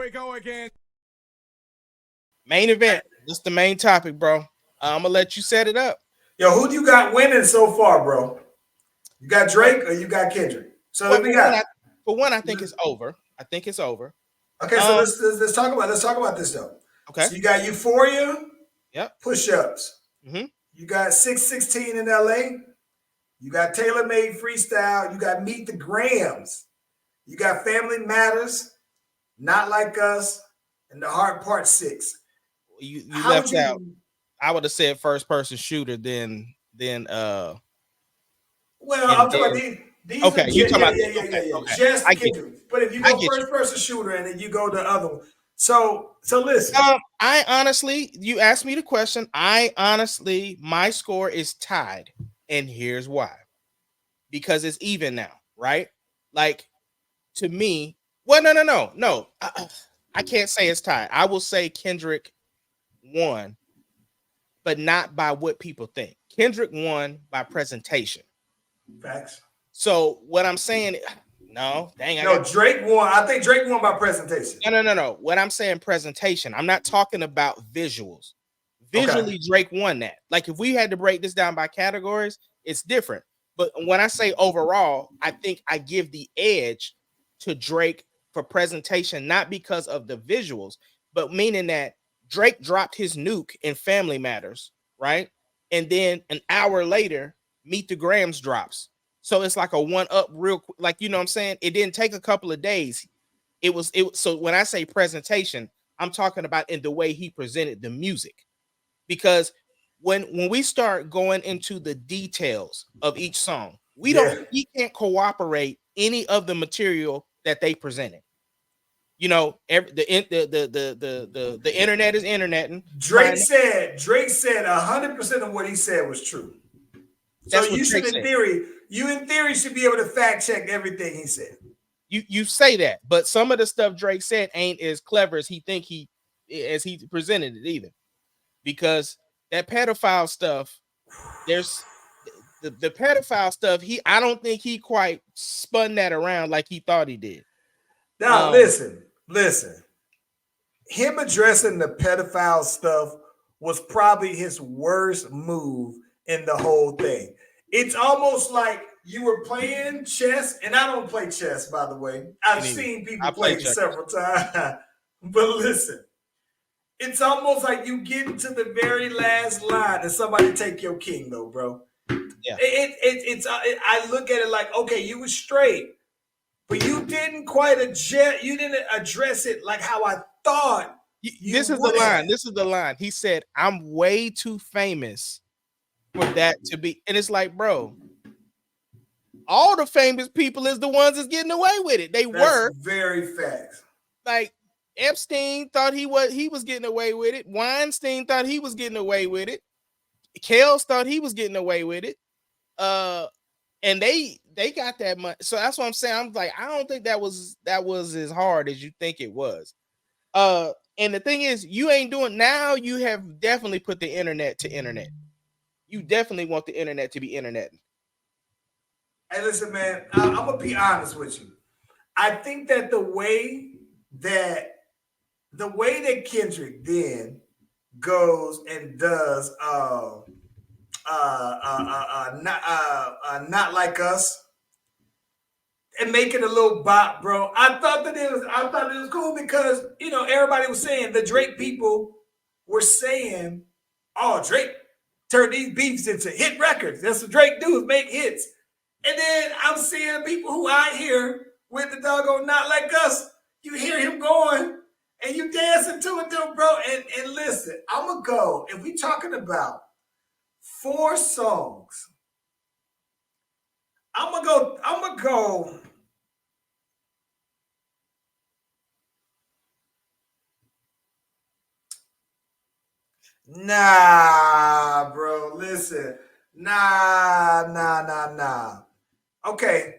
we go again. Main event. This is the main topic, bro. I'm gonna let you set it up. Yo, who do you got winning so far, bro? You got Drake or you got Kendrick? So Well, we got. for one, I think it's over. I think it's over. Okay, so let's talk about this though. Okay. So you got Euphoria. Yep. Push-ups. Mm-hmm. You got 616 in LA. You got Tailor Made Freestyle. You got Meet the Grams. You got Family Matters, Not Like Us, and The Hard Part 6. You left out. I would have said first person shooter then well, I'm talking about these okay, you talking about okay. Just Kendrick. But if you go first person shooter and then you go the other one. So listen. I honestly, you asked me the question. My score is tied, and here's why. Because it's even now, right? Like, to me, well, no. I can't say it's tied. I will say Kendrick won, but not by what people think. Kendrick won by presentation. Facts. So what I'm saying, Drake won. I think Drake won by presentation. No. What I'm saying, presentation. I'm not talking about visuals. Visually, Drake won that. Like, if we had to break this down by categories, it's different. But when I say overall, I think I give the edge to Drake for presentation, not because of the visuals, but meaning that Drake dropped his nuke in Family Matters, right? And then an hour later, Meet the Grams drops. So it's like a one up real quick. Like, you know what I'm saying? It didn't take a couple of days. So when I say presentation, I'm talking about in the way he presented the music. Because when we start going into the details of each song, we can't cooperate any of the material that they presented. You know, the internet is interneting. Drake said 100% of what he said was true. So you should, in theory, should be able to fact check everything he said. You say that, but some of the stuff Drake said ain't as clever as he presented it either. Because that pedophile stuff, there's the pedophile stuff. I don't think he quite spun that around like he thought he did. Now listen. Him addressing the pedophile stuff was probably his worst move in the whole thing. It's almost like you were playing chess, and I don't play chess, by the way. I've seen people play several times. But listen, it's almost like you get to the very last line and somebody take your king, though, bro. Yeah. I look at it like, okay, you were straight, but you didn't quite address it like how I thought. This is the line. He said, "I'm way too famous for that to be," and it's like, bro, all the famous people is the ones that's getting away with it. That's were very facts. Like Epstein thought he was getting away with it. Weinstein thought he was getting away with it. Kels thought he was getting away with it. And they got that much. So that's what I'm saying. I'm like, I don't think that was as hard as you think it was. And the thing is, you ain't doing now. You have definitely put the internet to internet. You definitely want the internet to be internet. Hey, listen, man, I'm gonna be honest with you. I think that the way that Kendrick then goes and does Not Like Us and make it a little bop, bro. I thought it was cool because everybody was saying, the Drake people were saying, oh, Drake turned these beefs into hit records. That's what Drake do, is make hits. And then I'm seeing people who I hear with the doggone Not Like Us. You hear him going and you dancing to it, though, bro. And listen, I'm gonna go. If we talking about 4 songs, I'm gonna go. Nah, bro. Listen. Nah. Okay.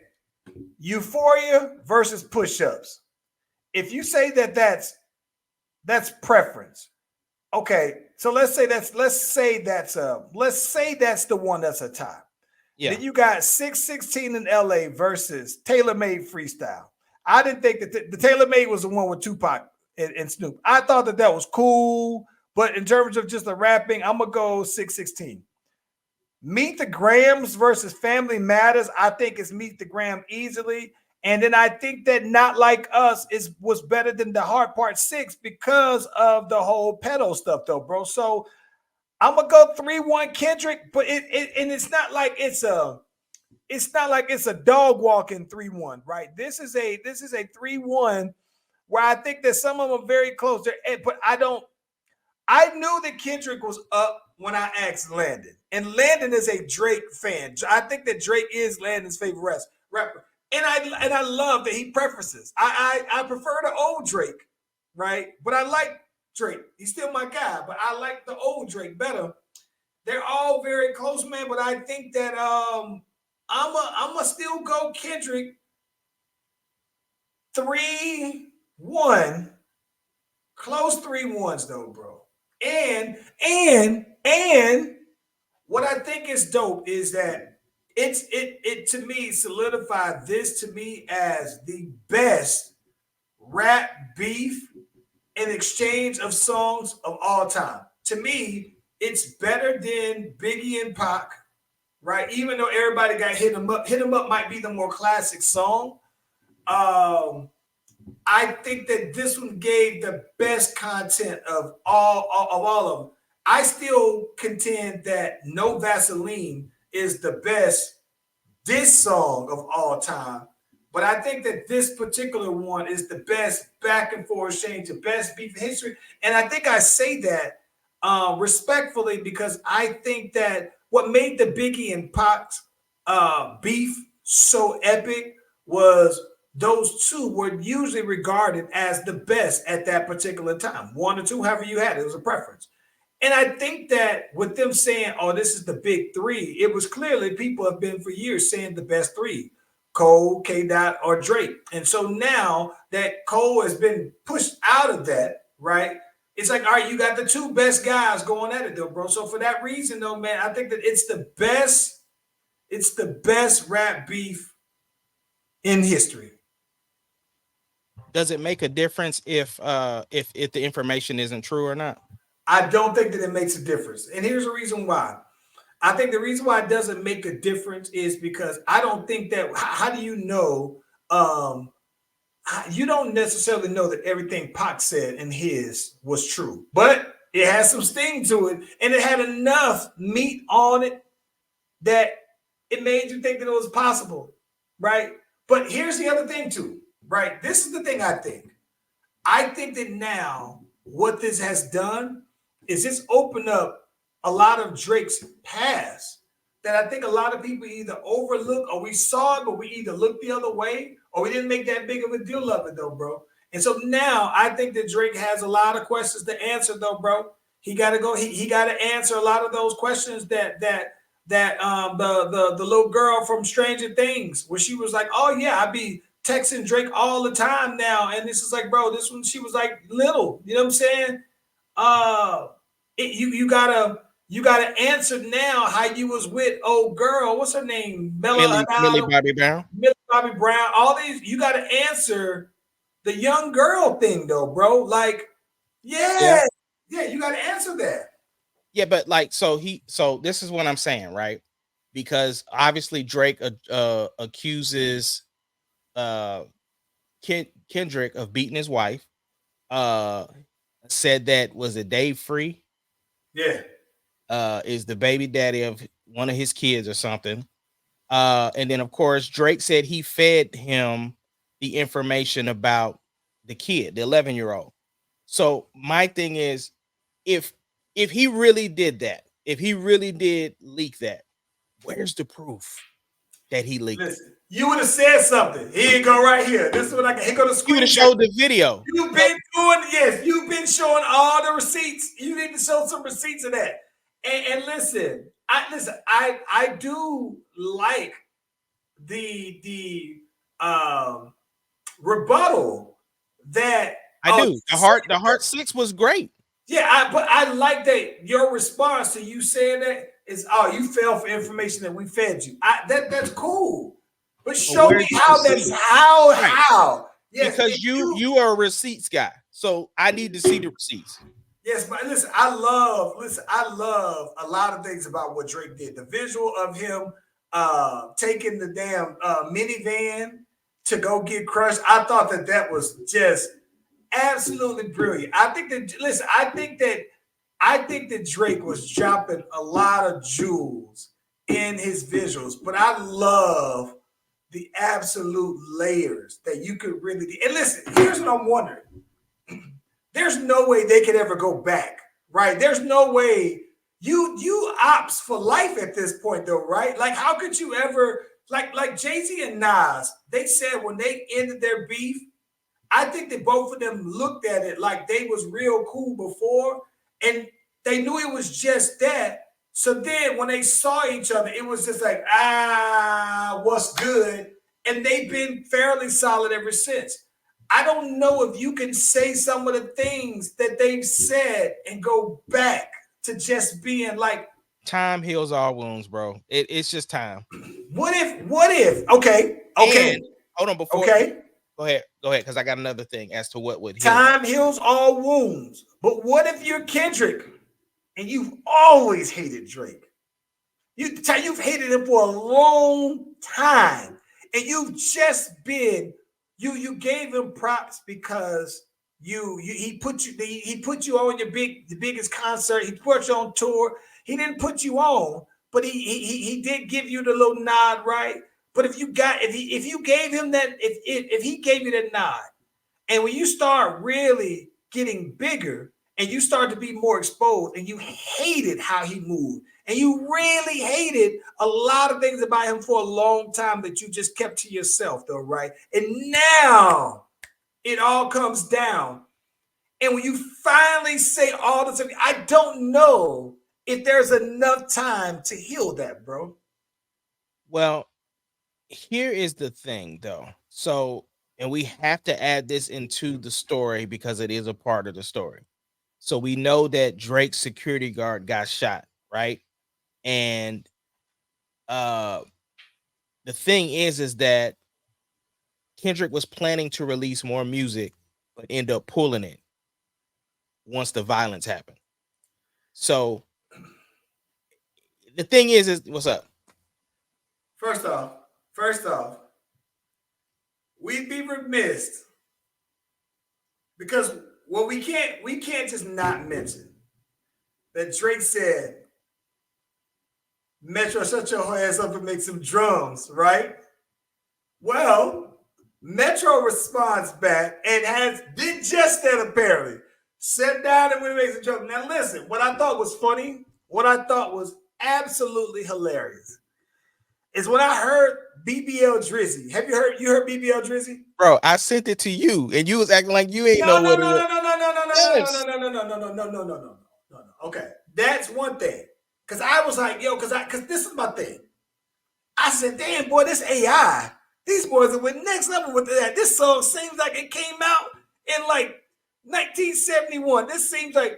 Euphoria versus push-ups. If you say that's preference. Okay. So let's say that's the one that's a tie. Yeah. Then you got 616 in LA versus Tailor Made Freestyle. I didn't think that the Tailor Made was the one with Tupac and Snoop. I thought that was cool, but in terms of just the rapping, I'm gonna go 616. Meet the Grams versus Family Matters. I think it's Meet the Gram easily. And then I think that Not Like Us was better than The Heart Part 6 because of the whole pedo stuff, though, bro. So I'm gonna go 3-1 Kendrick, but it's not like it's a dog walking 3-1, right? This is a 3-1 where I think that some of them are very close. But I knew that Kendrick was up when I asked Landon. And Landon is a Drake fan. I think that Drake is Landon's favorite rapper. And I love that he preferences. I prefer the old Drake, right? But I like Drake. He's still my guy, but I like the old Drake better. They're all very close, man. But I think that I'ma still go Kendrick 3-1. Close 3-1s though, bro. And what I think is dope is that it to me solidified this to me as the best rap beef in exchange of songs of all time. To me, it's better than Biggie and Pac, right? Even though everybody got Hit 'Em Up. Hit 'Em Up might be the more classic song. I think that this one gave the best content of all of them. I still contend that No Vaseline is the best diss song of all time. But I think that this particular one is the best back and forth exchange, the best beef in history. And I think I say that respectfully because I think that what made the Biggie and Pac beef so epic was those two were usually regarded as the best at that particular time. One or two, however you had it, was a preference. And I think that with them saying, oh, this is the big three, it was clearly people have been for years saying the best three, Cole, K-Dot, or Drake. And so now that Cole has been pushed out of that, right? It's like, all right, you got the two best guys going at it though, bro. So for that reason though, man, I think that it's the best rap beef in history. Does it make a difference if the information isn't true or not? I don't think that it makes a difference. And here's the reason why. I think the reason why it doesn't make a difference is because I don't think that, how do you know, you don't necessarily know that everything Pac said in his was true, but it has some sting to it and it had enough meat on it that it made you think that it was possible, right? But here's the other thing too, right? This is the thing I think. I think that now what this has done is it's opened up a lot of Drake's past that I think a lot of people either overlook or we saw it, but we either looked the other way or we didn't make that big of a deal of it though, bro. And so now I think that Drake has a lot of questions to answer though, bro. He got to go. He got to answer a lot of those questions that the little girl from Stranger Things, where she was like, oh yeah, I be texting Drake all the time now. And this is like, bro, this one, she was like little, you know what I'm saying? You gotta answer now how you was with old girl. What's her name? Millie Bobby Brown. Millie Bobby Brown. All these, you gotta answer the young girl thing though, bro. Like, yeah, you gotta answer that. Yeah, but like, so this is what I'm saying, right? Because obviously Drake accuses Kendrick of beating his wife. Said that was it Dave Free? Yeah. Is the baby daddy of one of his kids or something. And then of course Drake said he fed him the information about the kid, the 11-year-old. So my thing is, if he really did that, if he really did leak that, where's the proof that he leaked it? You would have said something. Here you go, right here. This is what I can. Here go the screen. You would have showed the video. You've been doing, yes, you've been showing all the receipts. You need to show some receipts of that. And listen, I do like the rebuttal that I do. The heart 6 was great. Yeah, but I like that your response to you saying that is, oh, you fell for information that we fed you. That's cool. But show me how that's how. Yes, because you are a receipts guy. So I need to see the receipts. Yes, but listen, I love a lot of things about what Drake did. The visual of him taking the damn minivan to go get crushed. I thought that was just absolutely brilliant. I think that Drake was dropping a lot of jewels in his visuals, but I love the absolute layers that you could really do. And listen, here's what I'm wondering. There's no way they could ever go back, right? There's no way you ops for life at this point, though, right? Like, how could you ever like Jay-Z and Nas? They said when they ended their beef, I think that both of them looked at it like they was real cool before, and they knew it was just that. So then when they saw each other, it was just like, what's good? And they've been fairly solid ever since. I don't know if you can say some of the things that they've said and go back to just being like, time heals all wounds, bro. It's just time. What if? Okay. And, hold on before. Okay. Go ahead, because I got another thing as to what would heal. Time heals all wounds. But what if you're Kendrick and you've always hated Drake? You've hated him for a long time, and you've just been you gave him props because he put you on the biggest concert. He put you on tour. He didn't put you on, but he did give you the little nod, right? But if you gave him that, if he gave you that nod, and when you start really getting bigger and you start to be more exposed, and you hated how he moved, and you really hated a lot of things about him for a long time that you just kept to yourself, though, right? And now it all comes down. And when you finally say all this, I don't know if there's enough time to heal that, bro. Well, here is the thing, though. So, and we have to add this into the story because it is a part of the story. So we know that Drake's security guard got shot, right? And the thing is that Kendrick was planning to release more music, but end up pulling it once the violence happened. So the thing is what's up? First off, we'd be remiss because we can't just not mention that Drake said, Metro, shut your ass up and make some drums, right? Well, Metro responds back and did just that apparently. Sat down and went and made some drums. Now listen, what I thought was funny, what I thought was absolutely hilarious is when I heard BBL Drizzy. Have you heard BBL Drizzy? Bro, I sent it to you and you was acting like you ain't know what it was. No. Okay, that's one thing. Cause I was like, cause this is my thing. I said, damn boy, this AI, these boys are with next level with that. This song seems like it came out in like 1971. This seems like,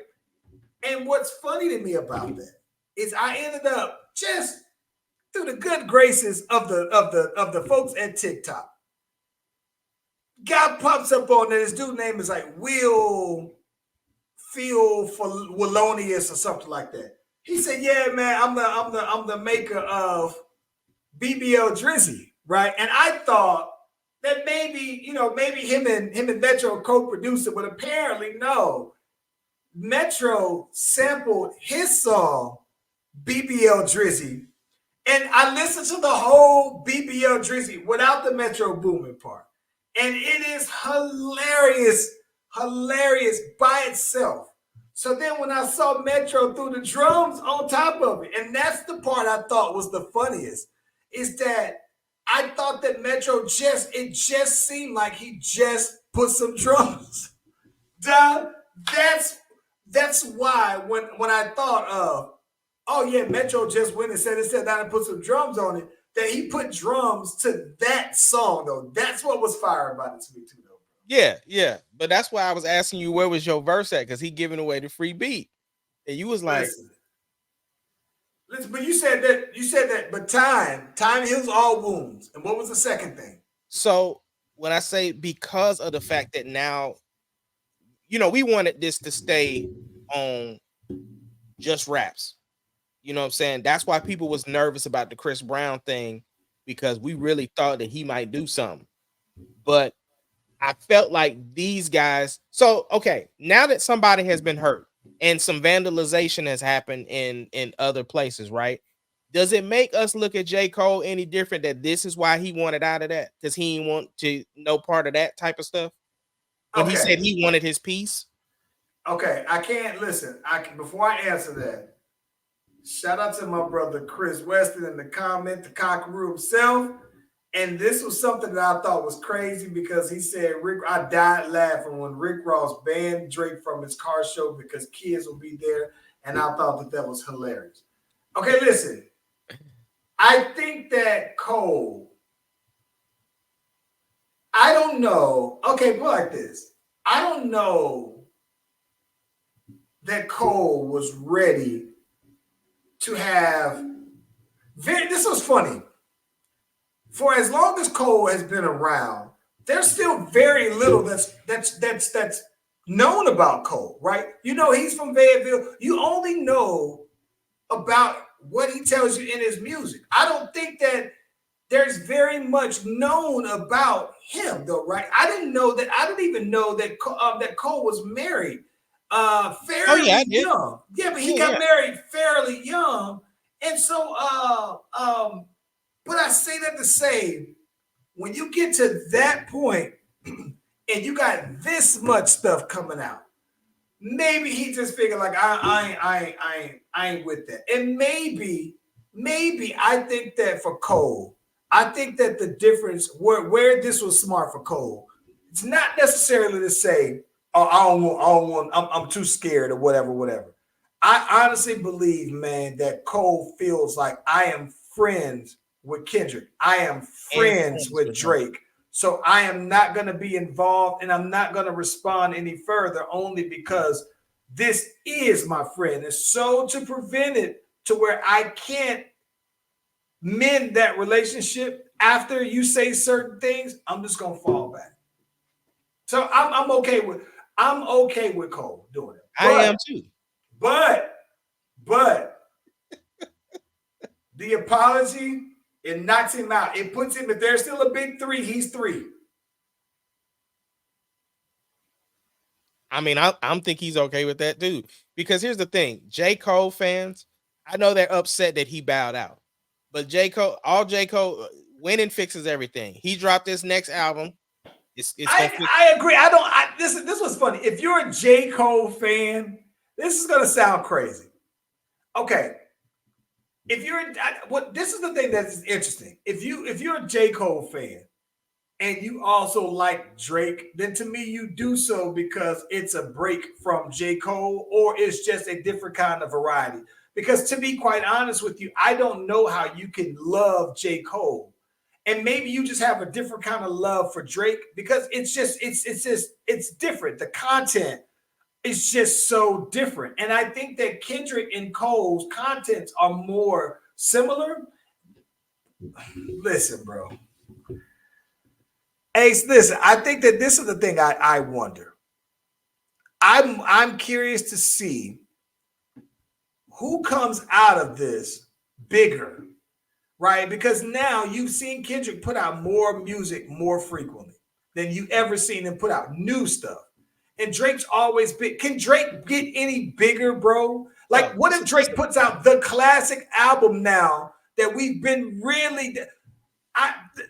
and what's funny to me about that is I ended up just through the good graces of the folks at TikTok. Guy pops up on there. This dude name is like Will Phil Wallonius or something like that. He said, "Yeah, man, I'm the maker of BBL Drizzy, right?" And I thought that maybe him and Metro co-produced it, but apparently no. Metro sampled his song BBL Drizzy, and I listened to the whole BBL Drizzy without the Metro booming part, and it is hilarious by itself. So then when I saw Metro threw the drums on top of it, and that's the part I thought was the funniest, is that I thought that Metro it just seemed like he just put some drums down. That's why when I thought of, oh yeah, Metro just went and sat down and put some drums on it, that he put drums to that song though. That's what was fire about it to me too though. Yeah. But that's why I was asking you where was your verse at, because he giving away the free beat. And you was like, listen, but you said that, but time heals all wounds. And what was the second thing? So when I say because of the fact that now, we wanted this to stay on just raps. You know what I'm saying? That's why people was nervous about the Chris Brown thing, because we really thought that he might do something. But I felt like these guys. So okay, now that somebody has been hurt and some vandalization has happened in other places, right? Does it make us look at J. Cole any different that this is why he wanted out of that? Because he didn't want to no part of that type of stuff when he said Okay. he wanted his piece? Okay. I can't listen. Before I answer that, shout out to my brother Chris Weston in the comment, the cockaroo himself. And this was something that I thought was crazy because he said, I died laughing when Rick Ross banned Drake from his car show because kids will be there. And I thought that that was hilarious. Okay, listen. I think that Cole, I don't know. Okay, put like this. I don't know that Cole was ready to have. This was funny. For as long as Cole has been around, there's still very little that's known about Cole, right? You know, he's from Fayetteville. You only know about what he tells you in his music. I don't think that there's very much known about him, though, right? I didn't even know that that Cole was married fairly young. Yeah, but he got married fairly young, and so but I say that to say, when you get to that point and you got this much stuff coming out, maybe he just figured like I ain't with that. And maybe I think that for Cole, I think that the difference where this was smart for Cole, it's not necessarily to say, oh, I don't want, I'm too scared or whatever. I honestly believe, man, that Cole feels like I am friends with Kendrick. I am friends with Drake. So I am not going to be involved and I'm not going to respond any further only because this is my friend. And so to prevent it to where I can't mend that relationship after you say certain things, I'm just going to fall back. So I'm okay with Cole doing it. I am too. But the apology, it knocks him out. It puts him, if there's still a big three, he's three. I mean, I'm think he's okay with that too. Because here's the thing, J. Cole fans, I know they're upset that he bowed out. But J. Cole winning fixes everything. He dropped his next album. I agree. This was funny. If you're a J. Cole fan, this is gonna sound crazy. Okay. This is the thing that's interesting. If you're a J. Cole fan and you also like Drake, then to me you do so because it's a break from J. Cole or it's just a different kind of variety. Because to be quite honest with you, I don't know how you can love J. Cole. And maybe you just have a different kind of love for Drake because it's different. The content is just so different. And I think that Kendrick and Cole's contents are more similar. Listen, bro. Ace, listen, I think that this is the thing I wonder. I'm curious to see who comes out of this bigger, right? Because now you've seen Kendrick put out more music more frequently than you ever seen him put out new stuff. And Drake's always been. Can Drake get any bigger, bro? Like, what if Drake puts out the classic album now that we've been really...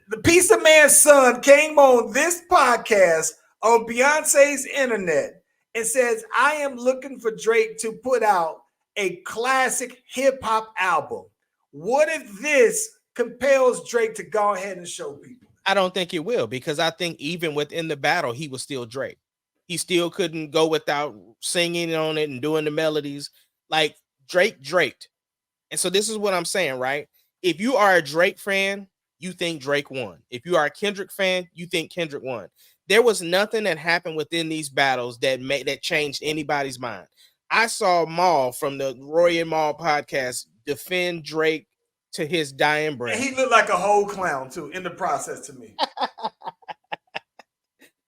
the Piece of Man's son came on this podcast on Beyonce's internet and says, I am looking for Drake to put out a classic hip-hop album. What if this compels Drake to go ahead and show people? I don't think it will, because I think even within the battle, he was still Drake. He still couldn't go without singing on it and doing the melodies. Like Drake. And so this is what I'm saying, right? If you are a Drake fan, you think Drake won. If you are a Kendrick fan, you think Kendrick won. There was nothing that happened within these battles that changed anybody's mind. I saw Maul from the Roy and Maul podcast defend Drake to his dying breath. And he looked like a whole clown too in the process to me.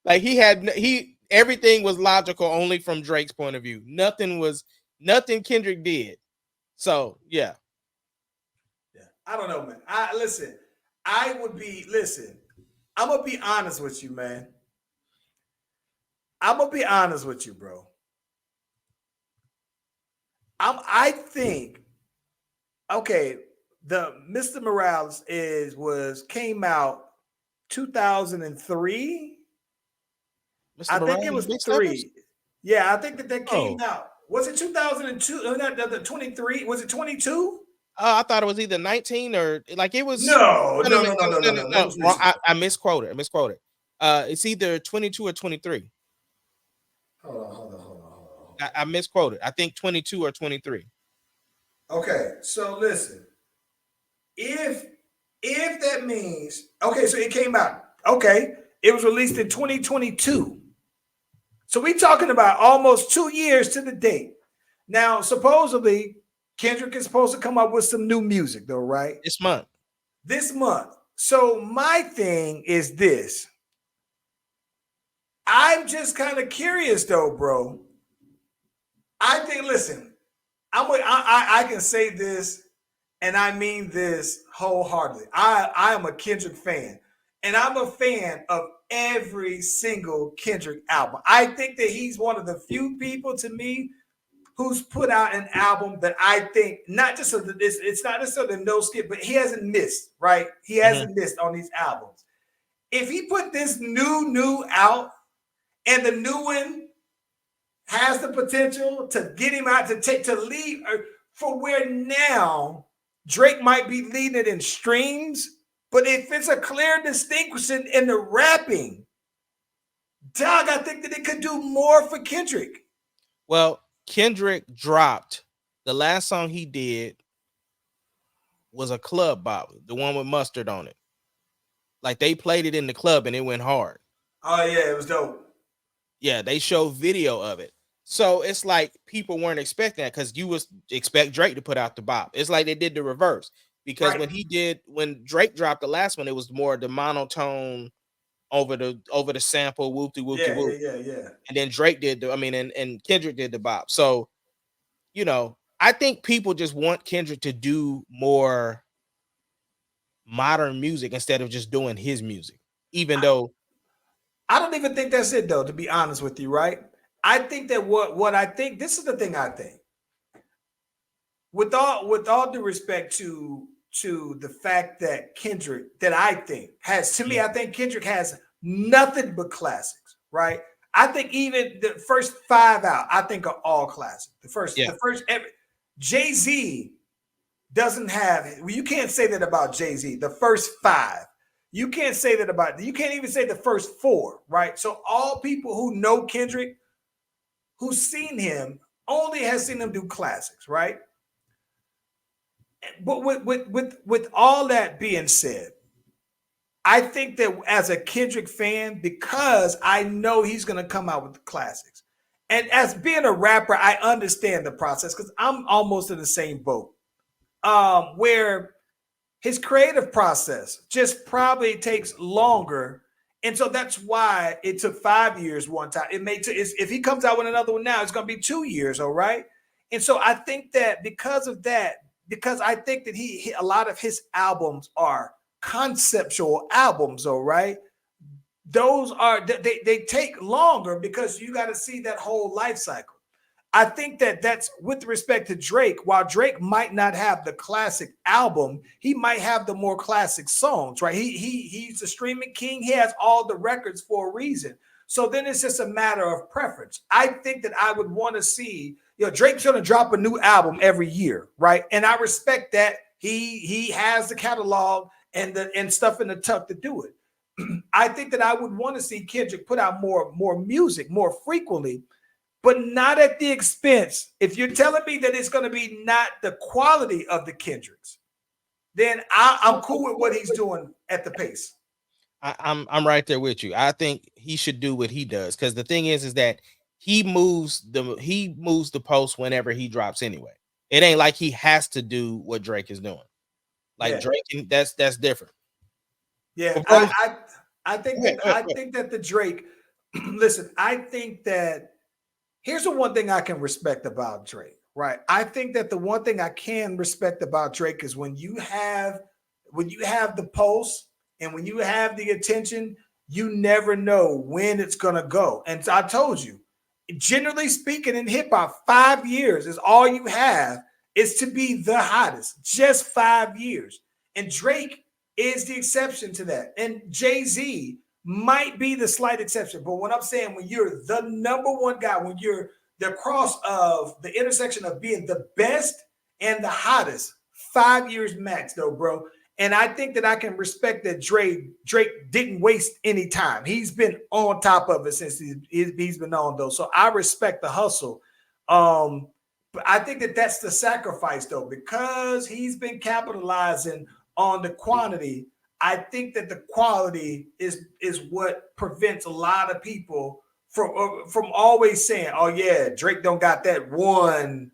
Like everything was logical only from Drake's point of view. Nothing Kendrick did. So yeah. I don't know, man. I'm gonna be honest with you, man. I'm gonna be honest with you, bro. I think okay, the Mr. Morales came out 2003. Mr. I think it Morales was Big Steppers? 3. Yeah, I think that came Oh. out. Was it 2002? Not the 23. Was it 22? I thought it was either 19 or like it was. No, No, no, no, no, no, no, no, no, no. It no. was Wrong. recent. I misquoted. It's either 22 or 23. Hold on. I misquoted. I think 22 or 23. Okay, so listen. If that means okay, so it came out. Okay, it was released in 2022. So we talking about almost 2 years to the date. Now, supposedly, Kendrick is supposed to come up with some new music, though, right? This month. This month. So my thing is this. I'm just kind of curious, though, bro. I think, listen, I can say this, and I mean this wholeheartedly. I am a Kendrick fan, and I'm a fan of every single Kendrick album. I think that he's one of the few people to me who's put out an album that I think not just so that it's not just so that no skip, but he hasn't missed, right? He hasn't missed on these albums. If he put this new out and the new one has the potential to get him out to lead for where now Drake might be leading it in streams, but if it's a clear distinction in the rapping, dog, I think that it could do more for Kendrick. Well, Kendrick dropped the last song he did was a club bop, the one with mustard on it. Like they played it in the club and it went hard. Oh yeah, it was dope. Yeah, they showed video of it. So it's like people weren't expecting that because you would expect Drake to put out the bop. It's like they did the reverse because when Drake dropped the last one, it was more the monotone over the sample, whoopty whoopty whoop. Yeah. And then Drake did and Kendrick did the bop. So, I think people just want Kendrick to do more modern music instead of just doing his music, even though I don't even think that's it though, to be honest with you, right? I think that what I think, this is the thing I think. With all due respect to the fact that Kendrick, that I think has, to me, I think Kendrick has nothing but classics, right? I think even the first 5 out, I think are all classic. The first Jay-Z doesn't have, well, you can't say that about Jay-Z. The first 5. You can't say that about, you can't even say the first 4, right? So all people who know Kendrick, who's seen him, only has seen him do classics, right? But with all that being said, I think that as a Kendrick fan, because I know he's going to come out with the classics, and as being a rapper, I understand the process because I'm almost in the same boat, where his creative process just probably takes longer. And so that's why it took 5 years one time. If he comes out with another one now, it's going to be 2 years, all right? And so I think that because of that, because I think that a lot of his albums are conceptual albums, all right? Those are, they take longer because you got to see that whole life cycle. I think that that's with respect to Drake. While Drake might not have the classic album, he might have the more classic songs, right? He's the streaming king. He has all the records for a reason. So then it's just a matter of preference. I think that I would want to see, Drake's going to drop a new album every year, right? And I respect that he has the catalog and stuff in the tuck to do it. I think that I would want to see Kendrick put out more music more frequently, but not at the expense. If you're telling me that it's going to be not the quality of the Kendricks, then I'm cool with what he's doing at the pace. I'm right there with you. I think he should do what he does because the thing is that he moves the post whenever he drops anyway. It ain't like he has to do what Drake is doing. Like Drake, that's different. Yeah, I think that the Drake, listen, I think that here's the one thing I can respect about Drake, right? I think that the one thing I can respect about Drake is when you have the pulse and when you have the attention, you never know when it's gonna go. And I told you, generally speaking, in hip hop, 5 years is all you have is to be the hottest. Just 5 years. And Drake is the exception to that. And Jay-Z might be the slight exception. But what I'm saying, when you're the number one guy, when you're the cross of the intersection of being the best and the hottest, 5 years max, though, bro. And I think that I can respect that Drake didn't waste any time. He's been on top of it since he's been on, though. So I respect the hustle. But I think that that's the sacrifice, though, because he's been capitalizing on the quantity. I think that the quality is what prevents a lot of people from always saying, "Oh yeah, Drake don't got that one,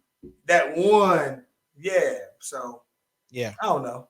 yeah." So Yeah. I don't know.